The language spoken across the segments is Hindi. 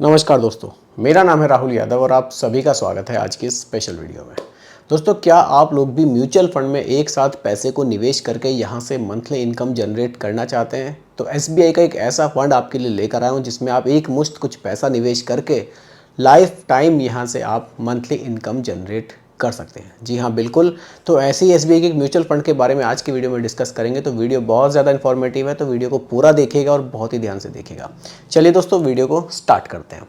नमस्कार दोस्तों, मेरा नाम है राहुल यादव और आप सभी का स्वागत है आज की इस स्पेशल वीडियो में। दोस्तों, क्या आप लोग भी म्यूचुअल फंड में एक साथ पैसे को निवेश करके यहां से मंथली इनकम जनरेट करना चाहते हैं? तो एसबीआई का एक ऐसा फंड आपके लिए लेकर आया हूं जिसमें आप एक मुश्त कुछ पैसा निवेश करके लाइफ टाइम यहाँ से आप मंथली इनकम जनरेट कर सकते हैं। जी हाँ, बिल्कुल। तो ऐसे ही एसबीआई के म्यूचुअल फंड के बारे में आज की वीडियो में डिस्कस करेंगे। तो वीडियो बहुत ज़्यादा इन्फॉर्मेटिव है, तो वीडियो को पूरा देखिएगा और बहुत ही ध्यान से देखिएगा। चलिए दोस्तों, वीडियो को स्टार्ट करते हैं।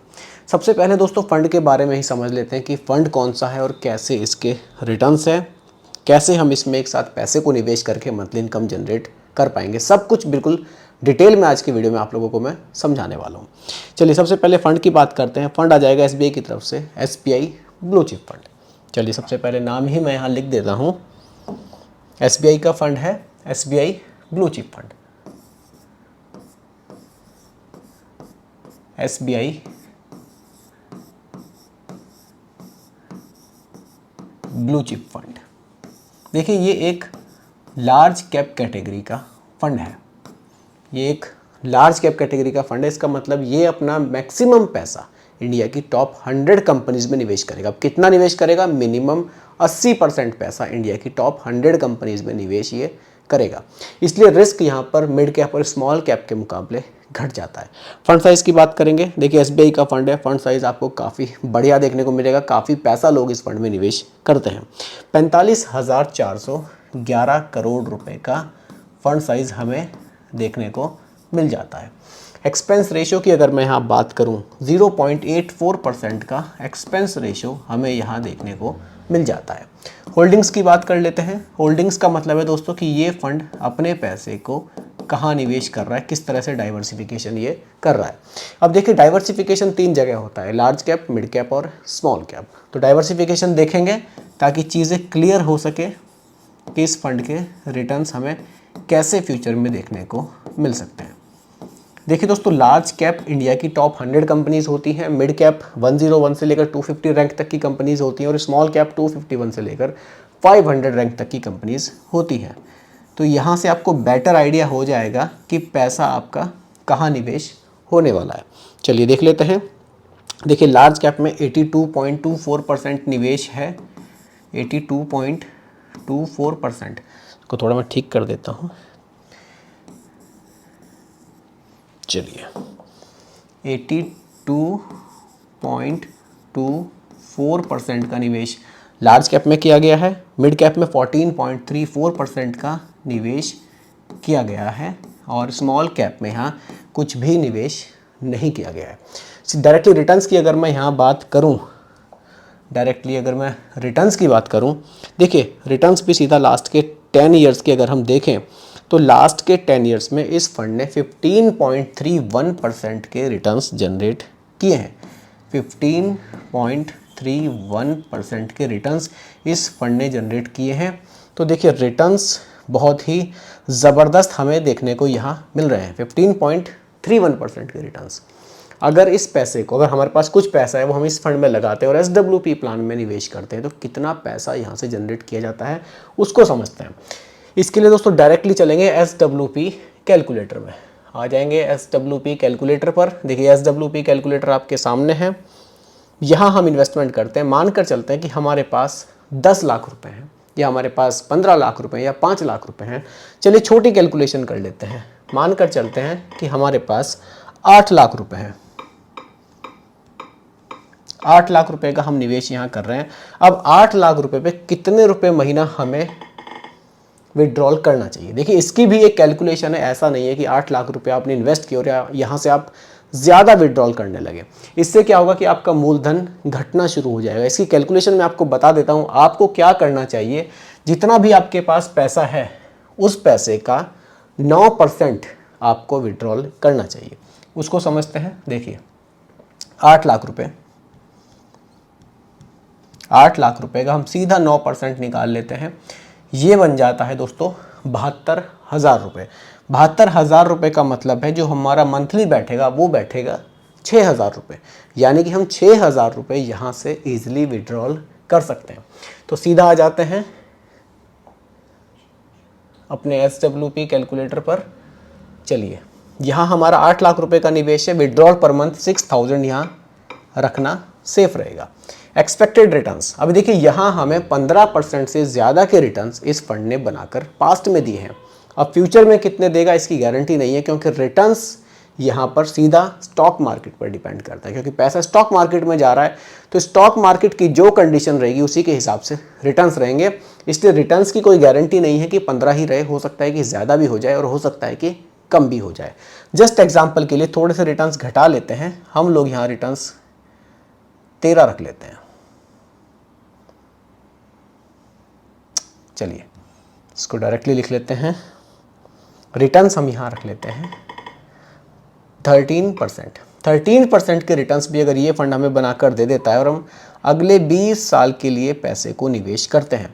सबसे पहले दोस्तों फंड के बारे में ही समझ लेते हैं कि फ़ंड कौन सा है और कैसे इसके रिटर्न्स है, कैसे हम इसमें एक साथ पैसे को निवेश करके मंथली इनकम जनरेट कर पाएंगे। सब कुछ बिल्कुल डिटेल में आज की वीडियो में आप लोगों को मैं समझाने वाला हूँ। चलिए सबसे पहले फ़ंड की बात करते हैं। फ़ंड आ जाएगा एसबीआई की तरफ से, एसबीआई ब्लू चिप फंड। चलिए सबसे पहले नाम ही मैं यहाँ लिख देता हूँ। एसबीआई का फंड है SBI blue chip fund, SBI blue chip fund. देखिए, ये एक लार्ज कैप कैटेगरी का फंड है। ये एक लार्ज कैप कैटेगरी का फंड है। इसका मतलब ये अपना मैक्सिमम पैसा इंडिया की टॉप 100 कंपनीज में निवेश करेगा। अब कितना निवेश करेगा? मिनिमम 80% पैसा इंडिया की टॉप 100 कंपनीज में निवेश ये करेगा। इसलिए रिस्क यहाँ पर मिड कैप और स्मॉल कैप के मुकाबले घट जाता है। फंड साइज़ की बात करेंगे। देखिए, एसबीआई का फंड है। फंड साइज़ आपको काफ़ी बढ़िया देखने को मिलेगा। काफ़ी पैसा लोग इस फंड में निवेश करते हैं। 45,411 करोड़ रुपए का फंड साइज़ हमें देखने को मिल जाता है। एक्सपेंस रेशियो की अगर मैं यहाँ बात करूँ, 0.84% का एक्सपेंस रेशियो हमें यहाँ देखने को मिल जाता है। होल्डिंग्स की बात कर लेते हैं। होल्डिंग्स का मतलब है दोस्तों कि ये फंड अपने पैसे को कहाँ निवेश कर रहा है, किस तरह से डाइवर्सिफिकेशन ये कर रहा है। अब देखिए, डाइवर्सिफिकेशन 3 जगह होता है, लार्ज कैप, मिड कैप और स्मॉल कैप। तो डाइवर्सिफिकेशन देखेंगे ताकि चीज़ें क्लियर हो सके कि इस फंड के रिटर्न्स हमें कैसे फ्यूचर में देखने को मिल सकते हैं। देखिए दोस्तों, लार्ज कैप इंडिया की टॉप 100 कंपनीज होती हैं, मिड कैप 101 से लेकर 250 रैंक तक की कंपनीज होती हैं और स्मॉल कैप 251 से लेकर 500 रैंक तक की कंपनीज होती हैं। तो यहाँ से आपको बेटर आइडिया हो जाएगा कि पैसा आपका कहाँ निवेश होने वाला है। चलिए देख लेते हैं। देखिए, लार्ज कैप में 82.24% निवेश है। 82.24% को थोड़ा मैं ठीक कर देता हूँ। चलिए, 82.24% का निवेश लार्ज कैप में किया गया है। मिड कैप में 14.34% का निवेश किया गया है और स्मॉल कैप में यहाँ कुछ भी निवेश नहीं किया गया है। डायरेक्टली रिटर्न्स की अगर मैं यहाँ बात करूँ, देखिए रिटर्न्स भी सीधा लास्ट के 10 ईयर्स की अगर हम देखें तो लास्ट के 10 ईयर्स में इस फंड ने 15.31% के रिटर्न्स जनरेट किए हैं। 15.31% के रिटर्न्स इस फंड ने जनरेट किए हैं। तो देखिए, रिटर्न्स बहुत ही ज़बरदस्त हमें देखने को यहाँ मिल रहे हैं। 15.31% के रिटर्न्स। अगर इस पैसे को, अगर हमारे पास कुछ पैसा है वो हम इस फंड में लगाते हैं और एसडब्ल्यूपी प्लान में निवेश करते हैं, तो कितना पैसा यहाँ से जनरेट किया जाता है उसको समझते हैं। इसके लिए दोस्तों डायरेक्टली चलेंगे एसडब्ल्यूपी कैलकुलेटर में। आ जाएंगे एसडब्ल्यूपी कैलकुलेटर पर। देखिए, एसडब्ल्यूपी कैलकुलेटर आपके सामने है। यहाँ हम इन्वेस्टमेंट करते हैं। मानकर चलते हैं कि हमारे पास 10 लाख रुपए हैं, या हमारे पास 15 लाख रुपए या 5 लाख रुपए हैं। चलिए छोटी कैलकुलेशन कर लेते हैं। मानकर चलते हैं कि हमारे पास 8 लाख रुपए हैं। 8 लाख रुपए का हम निवेश यहाँ कर रहे हैं। अब 8 लाख रुपए पे कितने रुपए महीना हमें विड्रॉल करना चाहिए? देखिए, इसकी भी एक कैलकुलेशन है। ऐसा नहीं है कि 8 लाख रुपए आपने इन्वेस्ट किए और यहाँ से आप ज़्यादा विड्रॉल करने लगे। इससे क्या होगा कि आपका मूलधन घटना शुरू हो जाएगा। इसकी कैलकुलेशन मैं आपको बता देता हूँ। आपको क्या करना चाहिए, जितना भी आपके पास पैसा है उस पैसे का 9% आपको विड्रॉल करना चाहिए। उसको समझते हैं। देखिए, 8 लाख रुपए, 8 लाख रुपए का हम सीधा 9% निकाल लेते हैं। ये बन जाता है दोस्तों 72,000 रुपये। 72,000 रुपये का मतलब है जो हमारा मंथली बैठेगा वो बैठेगा 6,000 रुपये। यानी कि हम 6,000 रुपये यहाँ से ईजिली विड्रॉल कर सकते हैं। तो सीधा आ जाते हैं अपने SWP कैलकुलेटर पर। चलिए यहाँ हमारा 8 लाख रुपए का निवेश है, विड्रॉल पर मंथ 6000 यहाँ रखना सेफ रहेगा। एक्सपेक्टेड रिटर्न्स, अभी देखिए यहाँ हमें 15% से ज़्यादा के रिटर्न्स इस फंड ने बनाकर पास्ट में दिए हैं। अब फ्यूचर में कितने देगा इसकी गारंटी नहीं है, क्योंकि रिटर्न्स यहाँ पर सीधा स्टॉक मार्केट पर डिपेंड करता है, क्योंकि पैसा स्टॉक मार्केट में जा रहा है तो स्टॉक मार्केट की जो कंडीशन रहेगी उसी के हिसाब से रिटर्न्स रहेंगे। इसलिए रिटर्न्स की कोई गारंटी नहीं है कि 15 ही रहे, हो सकता है कि ज़्यादा भी हो जाए और हो सकता है कि कम भी हो जाए। जस्ट एग्जाम्पल के लिए थोड़े से रिटर्न्स घटा लेते हैं हम लोग, यहाँ रिटर्न्स 13 रख लेते हैं। चलिए इसको डायरेक्टली लिख लेते हैं, रिटर्न्स हम यहाँ रख लेते हैं 13%। 13% के रिटर्न्स भी अगर ये फंड हमें बनाकर दे देता है और हम अगले 20 साल के लिए पैसे को निवेश करते हैं,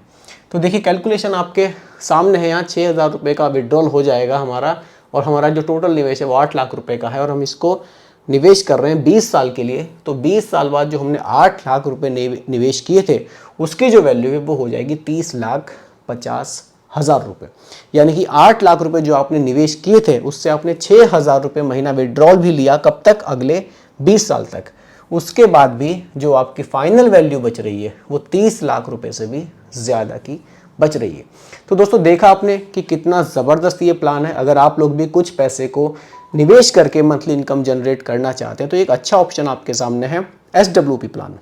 तो देखिए कैलकुलेशन आपके सामने है। यहाँ 6000 रुपये का विड्रॉल हो जाएगा हमारा, और हमारा जो टोटल निवेश है वो 8 लाख रुपए का है, और हम इसको निवेश कर रहे हैं 20 साल के लिए। तो 20 साल बाद जो हमने 8 लाख रुपए निवेश किए थे उसकी जो वैल्यू है वो हो जाएगी 30,50,000 रुपये। यानी कि 8 लाख रुपए जो आपने निवेश किए थे उससे आपने 6000 रुपये महीना विड्रॉल भी लिया, कब तक? अगले 20 साल तक। उसके बाद भी जो आपकी फाइनल वैल्यू बच रही है वो 30 लाख रुपए से भी ज़्यादा की बच रही है। तो दोस्तों देखा आपने कि कितना ज़बरदस्त ये प्लान है। अगर आप लोग भी कुछ पैसे को निवेश करके मंथली इनकम जनरेट करना चाहते हैं तो एक अच्छा ऑप्शन आपके सामने है SWP प्लान।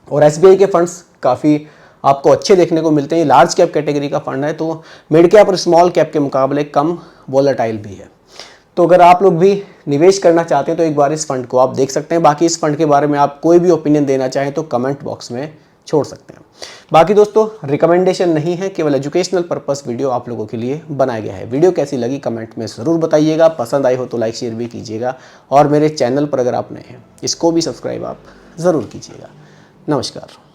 और SBI के फंड्स काफ़ी आपको अच्छे देखने को मिलते हैं। ये लार्ज कैप कैटेगरी का फंड है, तो मिड कैप और स्मॉल कैप के मुकाबले कम वॉलेटाइल भी है। तो अगर आप लोग भी निवेश करना चाहते हैं तो एक बार इस फंड को आप देख सकते हैं। बाकी इस फंड के बारे में आप कोई भी ओपिनियन देना चाहें तो कमेंट बॉक्स में छोड़ सकते हैं। बाकी दोस्तों रिकमेंडेशन नहीं है, केवल एजुकेशनल पर्पस वीडियो आप लोगों के लिए बनाया गया है। वीडियो कैसी लगी कमेंट में ज़रूर बताइएगा, पसंद आई हो तो लाइक शेयर भी कीजिएगा, और मेरे चैनल पर अगर आप नए हैं इसको भी सब्सक्राइब आप ज़रूर कीजिएगा। नमस्कार।